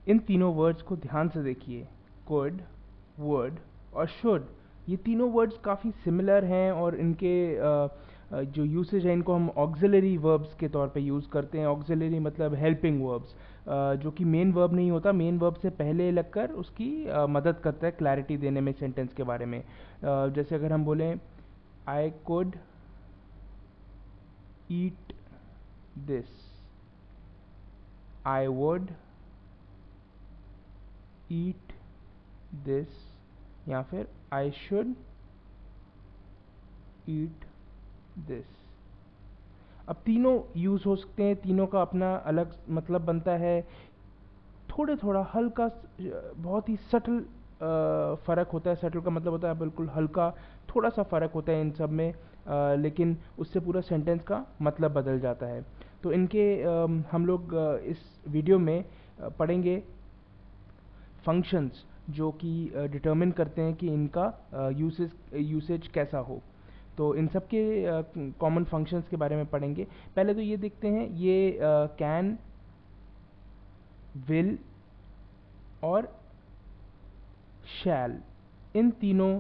इन तीनों वर्ड्स को ध्यान से देखिए, could, would और should। ये तीनों वर्ड्स काफ़ी सिमिलर हैं और इनके जो यूसेज है इनको हम ऑक्सिलरी वर्ब्स के तौर पे यूज़ करते हैं। ऑक्सिलरी मतलब हेल्पिंग वर्ब्स, जो कि मेन वर्ब नहीं होता, मेन वर्ब से पहले लगकर उसकी मदद करता है क्लैरिटी देने में सेंटेंस के बारे में। जैसे अगर हम बोलें I could eat this, I would eat this, या फिर आई शुड ईट दिस। अब तीनों यूज़ हो सकते हैं, तीनों का अपना अलग मतलब बनता है। थोड़ा हल्का बहुत ही सटल फ़र्क होता है। सटल का मतलब होता है बिल्कुल हल्का, थोड़ा सा फ़र्क होता है इन सब में, लेकिन उससे पूरा सेंटेंस का मतलब बदल जाता है। तो इनके हम लोग इस वीडियो में पढ़ेंगे फंक्शंस जो कि डिटरमिन करते हैं कि इनका यूसेज कैसा हो। तो इन सब के कॉमन फंक्शंस के बारे में पढ़ेंगे। पहले तो ये देखते हैं, ये कैन, विल और शैल, इन तीनों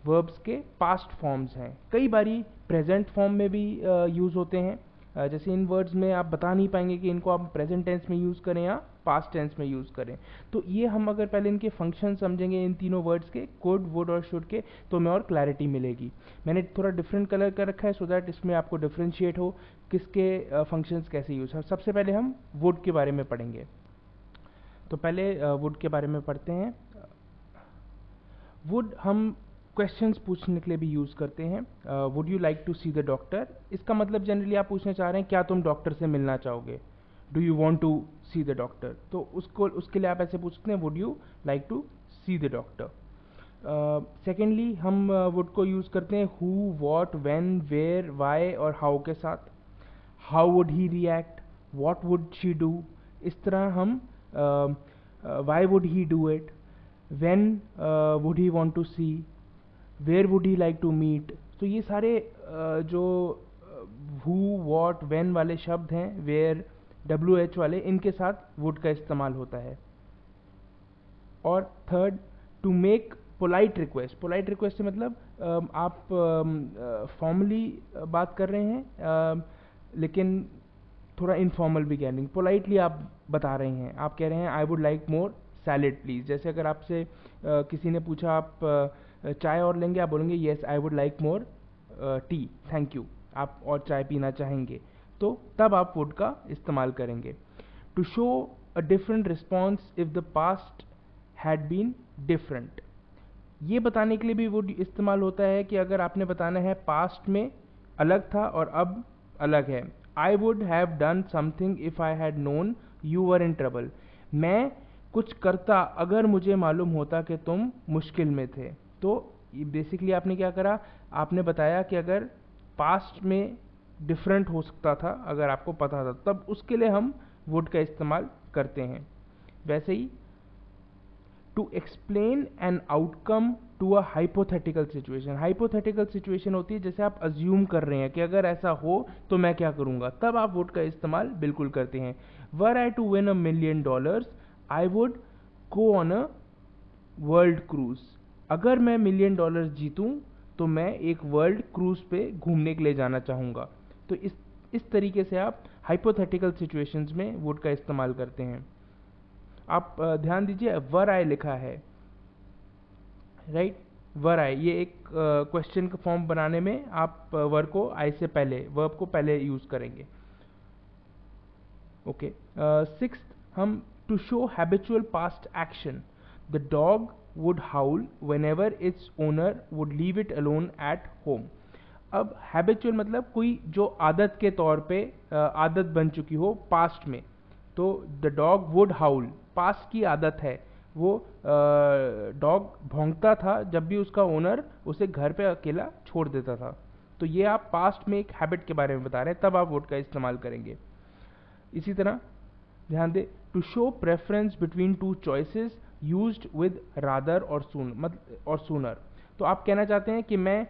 वर्ब्स के पास्ट फॉर्म्स हैं। कई बारी प्रेजेंट फॉर्म में भी यूज़ होते हैं। जैसे इन वर्ड्स में आप बता नहीं पाएंगे कि इनको आप प्रेजेंट टेंस में यूज़ करें या पास्ट टेंस में यूज़ करें। तो ये हम अगर पहले इनके फंक्शन समझेंगे इन तीनों वर्ड्स के, कुड, वुड और शुड के, तो हमें और क्लैरिटी मिलेगी। मैंने थोड़ा डिफरेंट कलर कर रखा है सो दैट इसमें आपको डिफ्रेंशिएट हो किसके फंक्शंस कैसे यूज़ है। सबसे पहले हम वुड के बारे में पढ़ेंगे। तो पहले वुड के बारे में पढ़ते हैं। वुड हम क्वेश्चंस पूछने के लिए भी यूज़ करते हैं। Would you like to see the doctor, इसका मतलब जनरली आप पूछना चाह रहे हैं क्या तुम डॉक्टर से मिलना चाहोगे, do you want to see the doctor. तो उसके लिए आप ऐसे पूछ सकते हैं, would you like to see the doctor. Secondly हम वुड को यूज़ करते हैं who, what, when, where, why और हाउ के साथ। How would he react, what would she do, इस तरह हम why would he do it, when would he want to see, where would he like to meet। तो ये सारे जो who, what, when वाले शब्द हैं, where, WH वाले, इनके साथ would का इस्तेमाल होता है। और third, to make polite request. Polite request से मतलब आप फॉर्मली बात कर रहे हैं, लेकिन थोड़ा इनफॉर्मल भी कह रहे हैं, पोलाइटली आप बता रहे हैं। आप कह रहे हैं I would like more salad please. जैसे अगर आपसे किसी ने पूछा आप चाय और लेंगे, आप बोलेंगे yes I would like more tea, thank you, आप और चाय पीना चाहेंगे, तो तब आप वुड का इस्तेमाल करेंगे। To show a different response if the past had been different, ये बताने के लिए भी वुड इस्तेमाल होता है कि अगर आपने बताना है पास्ट में अलग था और अब अलग है। I would have done something if I had known you were in trouble, मैं कुछ करता अगर मुझे मालूम होता कि तुम मुश्किल में थे। तो बेसिकली आपने क्या करा, आपने बताया कि अगर पास्ट में डिफरेंट हो सकता था, अगर आपको पता था, तब उसके लिए हम वुड का इस्तेमाल करते हैं। वैसे ही to explain an outcome to a hypothetical situation. Hypothetical situation होती है जैसे आप अज्यूम कर रहे हैं कि अगर ऐसा हो तो मैं क्या करूंगा, तब आप वुड का इस्तेमाल बिल्कुल करते हैं। Were I to win $1 million, I would go on a world cruise. अगर मैं $1 million जीतूं तो मैं एक वर्ल्ड क्रूज पे घूमने के लिए जाना चाहूंगा। तो इस तरीके से आप हाइपोथेटिकल सिचुएशंस में वुड का इस्तेमाल करते हैं। आप ध्यान दीजिए, वर आई लिखा है, राइट, वर आई, ये एक क्वेश्चन का फॉर्म बनाने में आप वर को आई से पहले, वर्ब को पहले यूज करेंगे। ओके। सिक्स्थ, हम to show habitual past action, the dog would howl whenever its owner would leave it alone at home. अब हैबिचुअल मतलब कोई जो आदत के तौर पे आदत बन चुकी हो पास्ट में, तो the dog would howl past की आदत है, वो डॉग भौंकता था जब भी उसका ओनर उसे घर पे अकेला छोड़ देता था। तो ये आप पास्ट में एक हैबिट के बारे में बता रहे हैं, तब आप वुड का इस्तेमाल करेंगे। इसी तरह ध्यान दे, to show preference between two choices used with rather और सूनर। तो आप कहना चाहते हैं कि मैं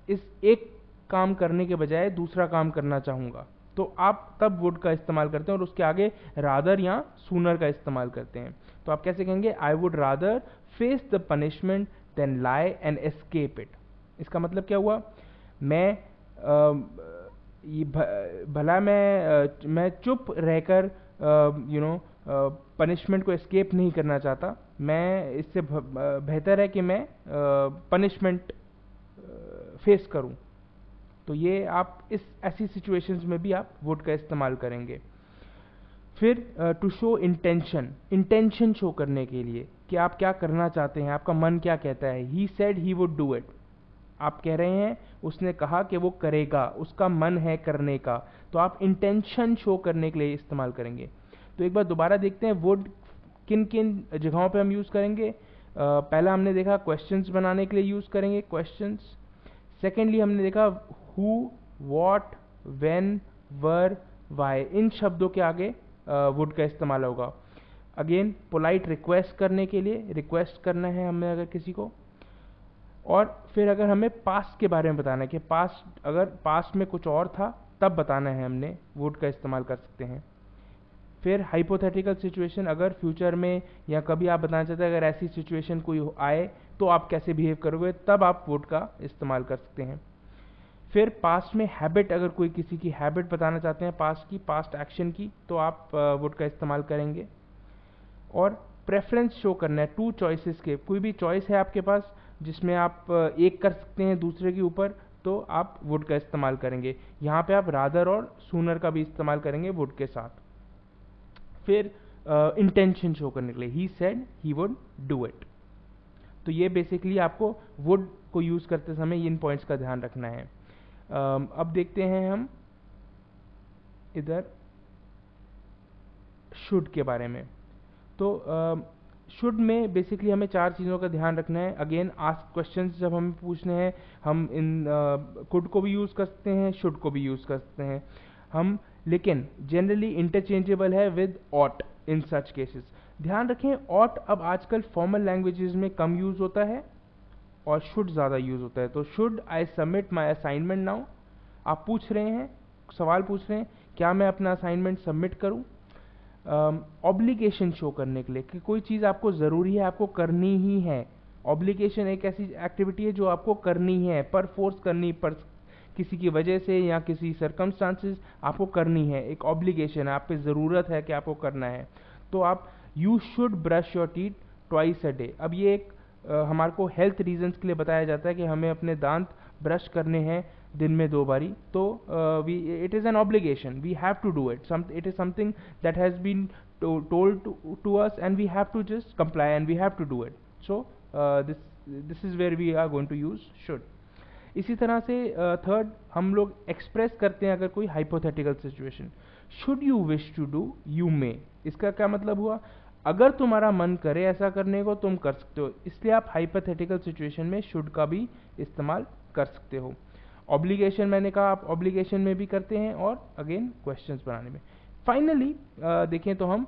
इस एक काम करने के बजाय दूसरा काम करना चाहूँगा, तो आप तब वुड का इस्तेमाल करते हैं और उसके आगे रादर या सूनर का इस्तेमाल करते हैं। तो आप कैसे कहेंगे, I would rather face the punishment than lie and escape it. इसका मतलब क्या हुआ, मैं भला मैं चुप रहकर पनिशमेंट को एस्केप नहीं करना चाहता, मैं इससे बेहतर है कि मैं पनिशमेंट फेस करूं। तो ये आप इस ऐसी सिचुएशंस में भी आप वुड का इस्तेमाल करेंगे। फिर टू शो इंटेंशन शो करने के लिए कि आप क्या करना चाहते हैं, आपका मन क्या कहता है। He said he would do it, आप कह रहे हैं उसने कहा कि वो करेगा, उसका मन है करने का, तो आप इंटेंशन शो करने के लिए इस्तेमाल करेंगे। तो एक बार दोबारा देखते हैं वुड किन किन जगहों पे हम यूज़ करेंगे। पहला हमने देखा क्वेश्चंस बनाने के लिए यूज़ करेंगे क्वेश्चंस। सेकेंडली हमने देखा who, what, when, where, why, इन शब्दों के आगे वुड का इस्तेमाल होगा। अगेन पोलाइट रिक्वेस्ट करने के लिए, रिक्वेस्ट करना है हमें अगर किसी को। और फिर अगर हमें पास्ट के बारे में बताना है कि अगर पास्ट में कुछ और था तब बताना है हमने, वुड का इस्तेमाल कर सकते हैं। फिर हाइपोथेटिकल सिचुएशन, अगर फ्यूचर में या कभी आप बताना चाहते हैं अगर ऐसी सिचुएशन कोई आए तो आप कैसे बिहेव करोगे, तब आप वुड का इस्तेमाल कर सकते हैं। फिर पास्ट में हैबिट, अगर कोई किसी की हैबिट बताना चाहते हैं पास्ट की, पास्ट एक्शन की, तो आप वुड का इस्तेमाल करेंगे। और प्रेफरेंस शो करना है टू चॉइसेस के, कोई भी चॉइस है आपके पास जिसमें आप एक कर सकते हैं दूसरे के ऊपर, तो आप वुड का इस्तेमाल करेंगे। यहाँ पे आप रादर और सूनर का भी इस्तेमाल करेंगे वुड के साथ। फिर इंटेंशन शो करने के लिए he said he would do it. तो ये बेसिकली आपको वुड को यूज करते समय इन पॉइंट्स का ध्यान रखना है। अब देखते हैं हम इधर शुड के बारे में। तो शुड में बेसिकली हमें 4 चीज़ों का ध्यान रखना है। अगेन आस्क क्वेश्चंस जब हमें पूछने हैं, हम इन कुड को भी यूज़ कर सकते हैं, शुड को भी यूज़ कर सकते हैं हम, लेकिन जनरली इंटरचेंजेबल है with ought in such cases. ध्यान रखें, ऑट अब आजकल फॉर्मल लैंग्वेजेस में कम यूज़ होता है और शुड ज़्यादा यूज़ होता है। तो should I submit my assignment now, आप पूछ रहे हैं, सवाल पूछ रहे हैं क्या मैं अपना असाइनमेंट सबमिट करूं। ऑब्लिगेशन शो करने के लिए कि कोई चीज़ आपको ज़रूरी है, आपको करनी ही है। ऑब्लिगेशन एक ऐसी एक्टिविटी है जो आपको करनी है, पर फोर्स करनी, पर किसी की वजह से या किसी सर्कमस्टांसेस आपको करनी है, एक ऑब्लिगेशन है, आप पे ज़रूरत है कि आपको करना है। तो आप you should brush your teeth twice a day. अब ये एक हमारे को हेल्थ रीजंस के लिए बताया जाता है कि हमें अपने दांत ब्रश करने हैं दिन में 2 बारी। तो it is an obligation, we have to do it, it is something that has been told to us and we have to just comply and we have to do it. So this is where we are going to use should. इसी तरह से third हम लोग express करते हैं अगर कोई hypothetical situation, should you wish to do you may. इसका क्या मतलब हुआ, अगर तुम्हारा मन करे ऐसा करने को तुम कर सकते हो, इसलिए आप हाइपोथेटिकल सिचुएशन में शुड का भी इस्तेमाल कर सकते हो। ऑब्लिगेशन मैंने कहा आप ऑब्लिगेशन में भी करते हैं और अगेन क्वेश्चंस बनाने में। फाइनली देखें तो हम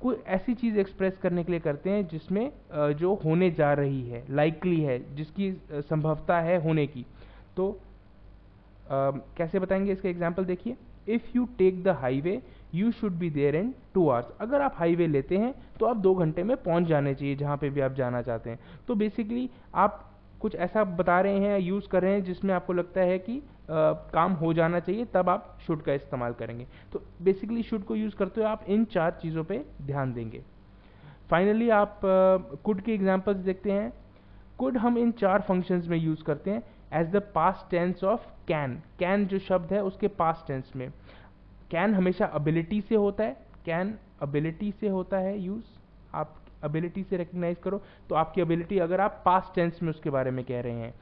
कोई ऐसी चीज़ एक्सप्रेस करने के लिए करते हैं जिसमें जो होने जा रही है, लाइकली है, जिसकी संभवता है होने की। तो कैसे बताएंगे, इसका एग्जाम्पल देखिए। If you take the highway you should be there in 2 hours. अगर आप हाईवे लेते हैं तो आप 2 घंटे में पहुंच जाने चाहिए जहां पे भी आप जाना चाहते हैं। तो बेसिकली आप कुछ ऐसा बता रहे हैं, यूज़ कर रहे हैं जिसमें आपको लगता है कि काम हो जाना चाहिए, तब आप शुड का इस्तेमाल करेंगे। तो बेसिकली शुड को यूज़ करते हुए आप इन 4 चीज़ों पे ध्यान देंगे। फाइनली आप कुड के एग्जांपल्स देखते हैं। कुड हम इन 4 फंक्शंस में यूज़ करते हैं as the past tense of can. Can जो शब्द है उसके पास्ट टेंस में, कैन हमेशा अबिलिटी से होता है, कैन अबिलिटी से होता है यूज़। आप अबिलिटी से रिकग्नाइज करो, तो आपकी अबिलिटी अगर आप पास्ट टेंस में उसके बारे में कह रहे हैं,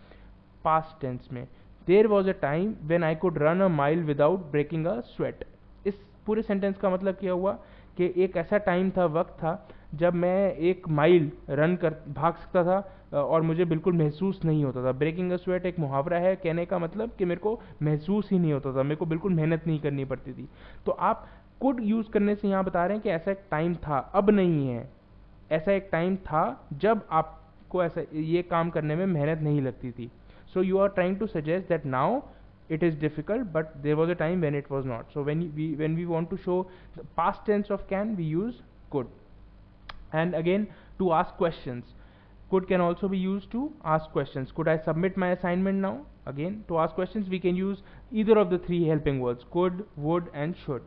पास्ट टेंस में there was a time when I could run a mile without breaking a sweat. इस पूरे सेंटेंस का मतलब क्या हुआ कि एक ऐसा टाइम था, वक्त था जब मैं 1 माइल भाग सकता था और मुझे बिल्कुल महसूस नहीं होता था। ब्रेकिंग अ स्वेट एक मुहावरा है, कहने का मतलब कि मेरे को महसूस ही नहीं होता था, मेरे को बिल्कुल मेहनत नहीं करनी पड़ती थी। तो आप कुड यूज़ करने से यहाँ बता रहे हैं कि ऐसा एक टाइम था, अब नहीं है। ऐसा एक टाइम था जब आपको ऐसा ये काम करने में मेहनत नहीं लगती थी। So you are trying to suggest that now it is difficult, but there was a time when it was not. So when we want to show the past tense of can, we use could. And again, to ask questions, could can also be used to ask questions. Could I submit my assignment now? Again, to ask questions we can use either of the three helping words, could, would and should.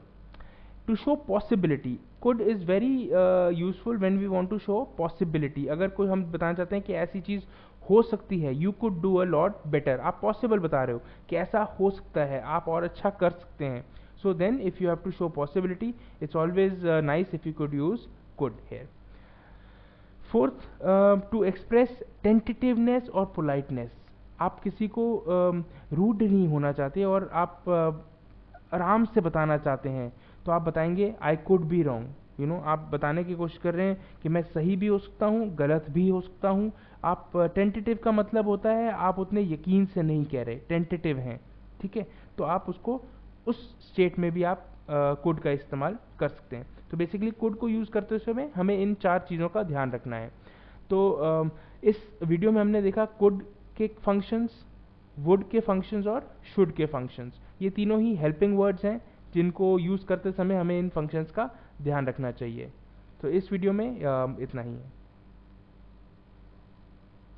To show possibility, could is very useful when we want to show possibility. अगर कोई हम बताना चाहते हैं कि ऐसी चीज़ हो सकती है, you could do a lot better, आप possible बता रहे हो कि ऐसा हो सकता है, आप और अच्छा कर सकते हैं. So then if you have to show possibility, it's always nice if you could use could here. Fourth, to express tentativeness और politeness. आप किसी को रूड नहीं होना चाहते और आप आराम से बताना चाहते हैं, तो आप बताएंगे I could be wrong. You know, आप बताने की कोशिश कर रहे हैं कि मैं सही भी हो सकता हूँ, गलत भी हो सकता हूँ. आप टेंटेटिव का मतलब होता है आप उतने यकीन से नहीं कह रहे, टेंटेटिव हैं, ठीक है. तो आप उसको उस स्टेट में भी आप कुड का इस्तेमाल कर सकते हैं. तो बेसिकली कुड को यूज़ करते समय हमें इन चार चीज़ों का ध्यान रखना है. तो इस वीडियो में हमने देखा कुड के फंक्शंस, वुड के फंक्शंस और शुड के फंक्शंस. ये तीनों ही हेल्पिंग वर्ड्स हैं जिनको यूज़ करते समय हमें इन फंक्शंस का ध्यान रखना चाहिए. तो इस वीडियो में इतना ही है.